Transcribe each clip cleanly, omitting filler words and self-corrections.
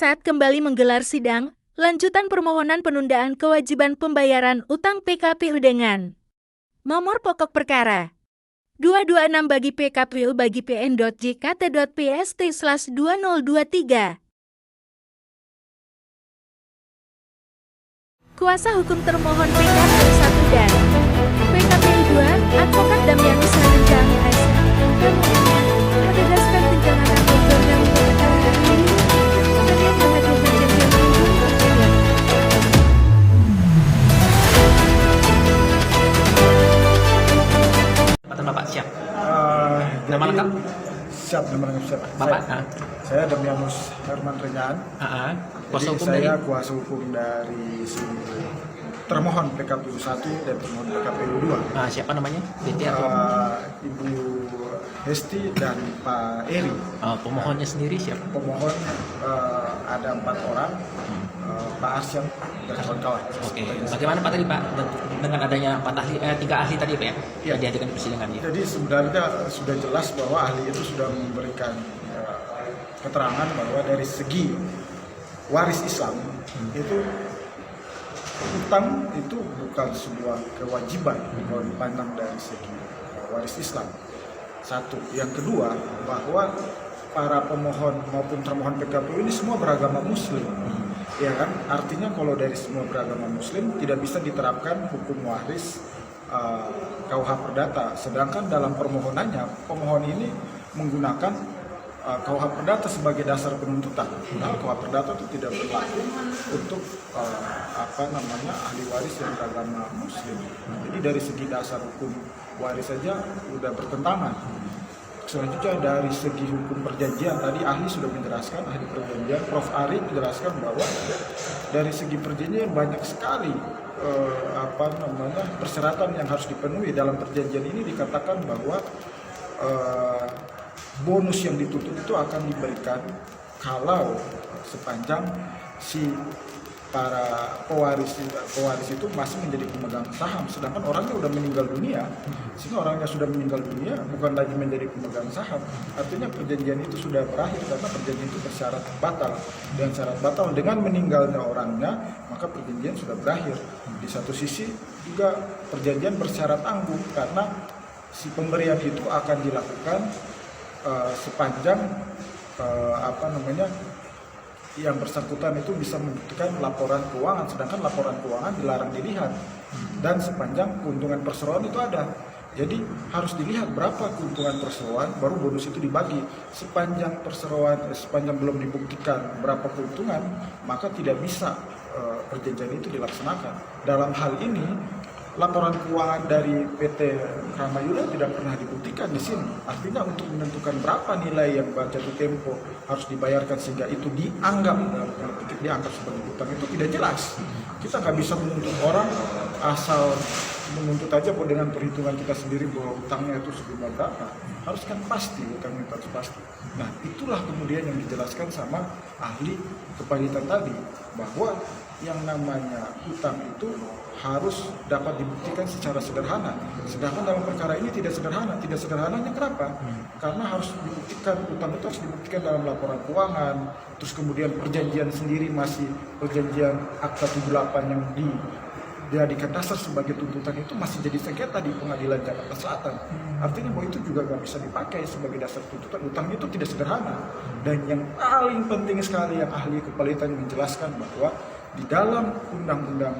Pusat kembali menggelar sidang lanjutan permohonan penundaan kewajiban pembayaran utang PKPU dengan nomor pokok perkara 226 bagi PKPU bagi PN.JKT.PST/2023. Kuasa hukum termohon PKPU 1 dan PKPU 2, Advokat Damianus Hanenjang S. menegaskan tunjangan anggota dan perkara ini terkait dengan perjanjian perjanjian. Bapak siap? Nama lengkap? Siap, nama lengkap siap. Bapak? Saya Damianus Herman Renyaan. Kuasa Jadi hukum saya dari? kuasa hukum dari si termohon PKPU 1 dan termohon PKPU 2. Siapa namanya? BT atau? Ibu Hesti dan Pak Eri. Pemohonnya sendiri siapa? Pemohon ada 4 orang, Pak Arsyad dan kawan-kawan. Oke. Bagaimana Pak tadi Pak dengan adanya 3 ahli tadi Pak ya? Iya. Yang dihadirkan di persidangan ya? Jadi sebenarnya sudah jelas bahwa ahli itu sudah memberikan keterangan bahwa dari segi waris Islam itu utang itu bukan sebuah kewajiban kalau dipandang dari segi waris Islam. Satu, yang kedua bahwa para pemohon maupun termohon PKPU ini semua beragama Muslim, ya kan? Artinya kalau dari semua beragama Muslim tidak bisa diterapkan hukum waris KUH Perdata. Sedangkan dalam permohonannya pemohon ini menggunakan KUH Perdata sebagai dasar penuntutan. Nah, KUH Perdata itu tidak berlaku untuk ahli waris yang beragama Muslim. Jadi dari segi dasar hukum waris saja sudah bertentangan. Selanjutnya dari segi hukum perjanjian tadi ahli sudah menjelaskan, ahli perjanjian Prof. Ari menjelaskan bahwa dari segi perjanjian banyak sekali persyaratan yang harus dipenuhi. Dalam perjanjian ini dikatakan bahwa bonus yang dituntut itu akan diberikan kalau sepanjang si para pewaris itu masih menjadi pemegang saham, sedangkan orangnya sudah meninggal dunia. Sehingga orangnya sudah meninggal dunia bukan lagi menjadi pemegang saham. Artinya perjanjian itu sudah berakhir karena perjanjian itu bersyarat batal. Dan syarat batal dengan meninggalnya orangnya, maka perjanjian sudah berakhir. Di satu sisi juga perjanjian bersyarat tangguh karena si pemberian itu akan dilakukan sepanjang yang bersangkutan itu bisa membuktikan laporan keuangan, sedangkan laporan keuangan dilarang dilihat, dan sepanjang keuntungan perseroan itu ada. Jadi harus dilihat berapa keuntungan perseroan baru bonus itu dibagi. Sepanjang belum dibuktikan berapa keuntungan, maka tidak bisa perjanjian itu dilaksanakan. Dalam hal ini laporan keuangan dari PT Ramayuda tidak pernah dibuktikan di sini. Artinya untuk menentukan berapa nilai yang jatuh tempo harus dibayarkan sehingga itu dianggap sebagai utang itu tidak jelas. Kita nggak bisa menuntut orang asal menuntut aja dengan perhitungan kita sendiri bahwa utangnya itu sejumlah berapa. Harus kan pasti, utangnya harus pasti. Nah, itulah kemudian yang dijelaskan sama ahli kepalitan tadi, bahwa yang namanya utang itu harus dapat dibuktikan secara sederhana. Sedangkan dalam perkara ini tidak sederhana. Tidak sederhananya kenapa? Karena harus dibuktikan, utang itu harus dibuktikan dalam laporan keuangan. Terus kemudian perjanjian sendiri masih perjanjian Akta 78 yang dijadikan dasar sebagai tuntutan itu masih jadi sengketa di Pengadilan Jakarta Selatan. Artinya bahwa itu juga nggak bisa dipakai sebagai dasar tuntutan. Utang itu tidak sederhana. Dan yang paling penting sekali yang ahli kepalitan menjelaskan bahwa di dalam Undang-Undang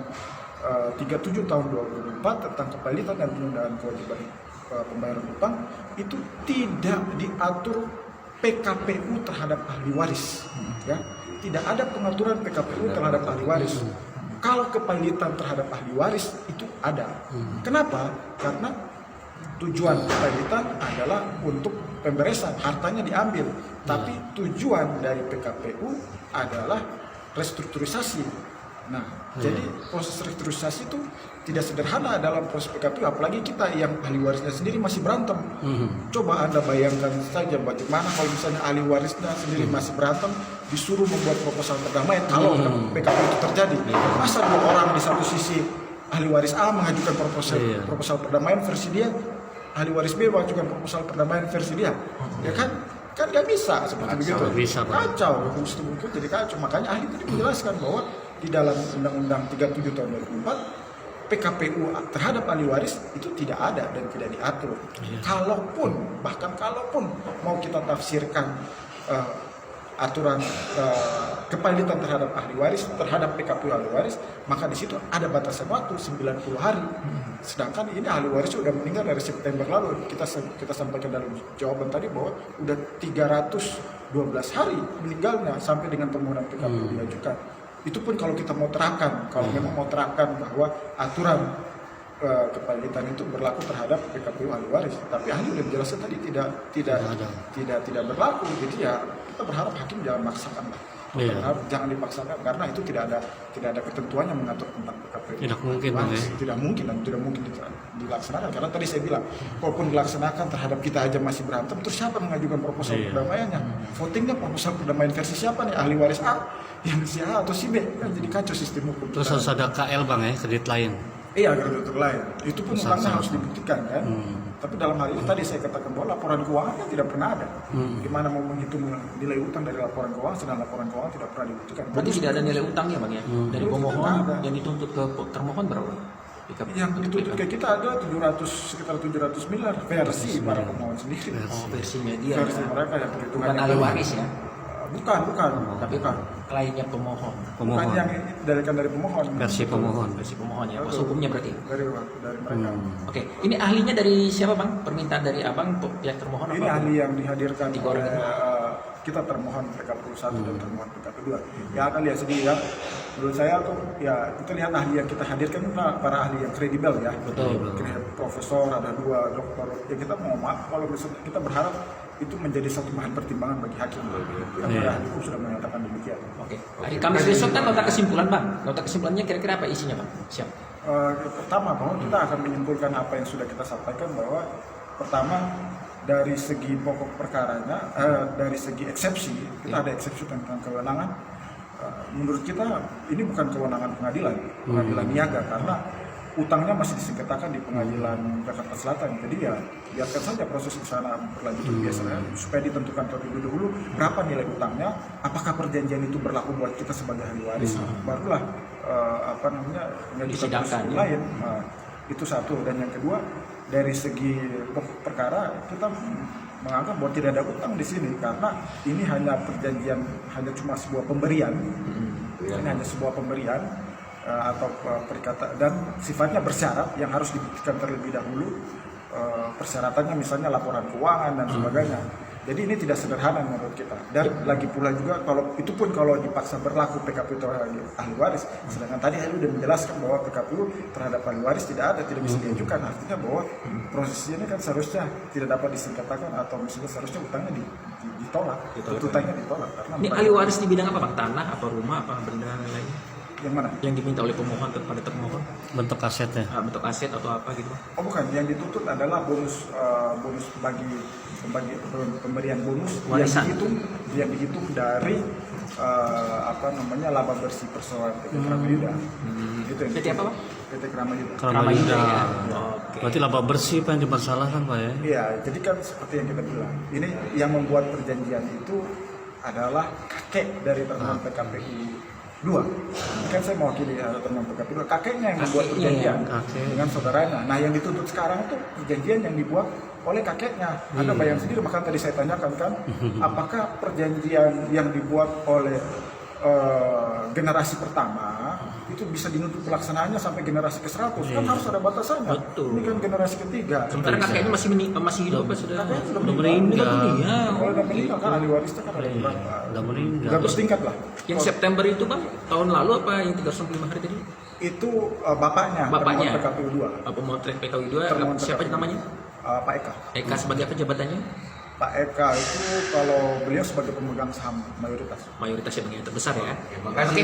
37 tahun 2004 tentang kepalitan dan penundaan kewajiban pembayaran utang itu tidak diatur PKPU terhadap ahli waris, ya. Tidak ada pengaturan PKPU terhadap ahli waris. Kalau kepalitan terhadap ahli waris itu ada. Kenapa? Karena tujuan kepalitan adalah untuk pemberesan, hartanya diambil. Tapi tujuan dari PKPU adalah restrukturisasi. Nah, jadi proses restrukturisasi itu tidak sederhana dalam proses PKPU, apalagi kita yang ahli warisnya sendiri masih berantem. Coba Anda bayangkan saja bagaimana kalau misalnya ahli warisnya sendiri masih berantem, disuruh membuat proposal perdamaian kalau PKPU itu terjadi. Masa dua orang di satu sisi ahli waris A mengajukan proposal perdamaian versi dia, ahli waris B mengajukan proposal perdamaian versi dia, ya kan? Kan nggak bisa seperti begitu. Nggak bisa, Pak. Kacau, hukum sistem hukum jadi kacau. Makanya ahli tadi menjelaskan bahwa di dalam Undang-Undang 37 tahun 2004 PKPU terhadap ahli waris itu tidak ada dan tidak diatur. Bahkan kalaupun mau kita tafsirkan aturan kepalitan terhadap ahli waris, terhadap PKPU ahli waris, maka di situ ada batasan waktu 90 hari. Sedangkan ini ahli waris sudah meninggal dari September lalu. Kita sampaikan dalam jawaban tadi bahwa udah 312 hari meninggalnya sampai dengan permohonan PKPU diajukan. Itu pun kalau kita mau terapkan, kalau memang mau terapkan bahwa aturan kepalitan itu berlaku terhadap PKPU ahli waris, tapi ahli sudah menjelaskan tadi tidak berlaku. Jadi ya kita berharap hakim jangan memaksakan lah. Jangan dipaksakan karena itu tidak ada ketentuan yang mengatur tentang PKPU. Tidak mungkin, tidak mungkin dilaksanakan karena tadi saya bilang, walaupun dilaksanakan terhadap kita aja masih berantem, terus siapa mengajukan proposal perdamaiannya? Votingnya proposal perdamaian versi siapa nih? Ahli waris A, yang si A atau si B? Kan jadi kacau sistem hukum. Terus harus ada KL Bang ya, kredit lain. Iya, kreditur lain. Itu pun utangnya harus dibuktikan kan. Tapi dalam hal ini tadi saya katakan bahwa laporan keuangan kan tidak pernah ada. Gimana mau menghitung nilai utang dari laporan keuangan sedang laporan keuangan tidak pernah dibuktikan. Berarti tidak ada nilai utangnya Bang ya? Dari pemohon yang dituntut ke termohon berapa? Yang dituntut ke kita ada sekitar 700 miliar versi para pemohon sendiri. Oh, versinya dia. Versi mereka yang perhitungan. Bukan ahli waris ya? Bukan. Tapi kliennya pemohon. Bukan yang dari pemohon. Versi pemohon. Versi pemohon ya. Kuasa hukumnya berarti. Dari mereka. Oke, ini ahlinya dari siapa Bang? Permintaan dari Abang pihak termohon? Ini ahli yang dihadirkan oleh kita termohon PKPU 1 dan termohon PKPU 2. Ya akan lihat sendiri ya. Menurut saya tuh ya kita lihat ahli yang kita hadirkan para ahli yang kredibel ya. Betul. Profesor, ada 2 dokter. Ya kita mau maaf kalau misalnya kita berharap itu menjadi satu bahan pertimbangan bagi hakim. Para ahli hukum sudah menyatakan demikian. Oke. Hari Kamis besok kan nota kesimpulan Bang. Nota kesimpulannya kira-kira apa isinya Bang? Siap. Pertama bahwa kita akan menyimpulkan apa yang sudah kita sampaikan bahwa pertama dari segi pokok perkaranya, dari segi eksepsi kita ada eksepsi tentang kewenangan. Menurut kita ini bukan kewenangan pengadilan niaga karena utangnya masih disengketakan di pengadilan Jakarta Selatan. Jadi ya biarkan saja proses di sana berlanjut biasanya supaya ditentukan terlebih dahulu berapa nilai utangnya, apakah perjanjian itu berlaku buat kita sebagai ahli waris, barulah mengajukan proses lain. Itu satu. Dan yang kedua dari segi perkara kita menganggap bahwa tidak ada utang di sini karena ini hanya perjanjian, hanya cuma sebuah pemberian. Ini hanya sebuah pemberian atau perkata dan sifatnya bersyarat yang harus dibuktikan terlebih dahulu. Persyaratannya misalnya laporan keuangan dan sebagainya. Jadi ini tidak sederhana menurut kita. Dan lagi pula juga kalau itu pun kalau dipaksa berlaku PKPU terhadap ahli waris. Sedangkan tadi ahli sudah menjelaskan bahwa PKPU terhadap ahli waris tidak bisa diajukan. Artinya bahwa prosesnya ini kan seharusnya tidak dapat disengketakan atau misalnya seharusnya utangnya ditolak. Utangnya ditolak. Karena ini ahli waris di bidang apa Bang? Tanah, apa rumah, apa benda lain? Yang mana? Yang diminta oleh pemohon kepada termohon? Bentuk asetnya? Bentuk aset atau apa gitu? Oh bukan, yang dituntut adalah bonus bagi pemberian bonus yang dihitung dari laba bersih perseroan PT Kramayuda. Itu yang PT apa Pak? PT Kramayuda. Kramayuda. Ya. Berarti laba bersih Pak yang dipersalahkan Pak ya? Iya, jadi kan seperti yang kita bilang. Ini yang membuat perjanjian itu adalah kakek dari termohon PKPU 2. Kan saya mewakili teman PKPU 2. Kakeknya yang membuat perjanjian dengan saudaranya. Nah yang dituntut sekarang itu perjanjian yang dibuat oleh kakeknya. Anda bayang sendiri, bahkan tadi saya tanyakan kan, apakah perjanjian yang dibuat oleh generasi pertama itu bisa dinuntut pelaksanaannya sampai generasi ke-100? Kan harus ada batasannya. Betul. Ini kan generasi ketiga. Sementara kakeknya masih hidup apa sudah? Kakeknya sudah meninggal. Kalau udah meninggal kan ahli warisnya kan ada beberapa. Udah meninggal. Udah bertingkat lah. Yang September itu Bang, tahun lalu apa yang 365 hari tadi? Itu bapaknya. PKPU 2. Pemotret PKPU 2, siapa namanya? Pak Eka. Eka sebagai apa jabatannya? Pak Eka itu kalau beliau sebagai pemegang saham mayoritas. Mayoritas yang terbesar ya. Oke.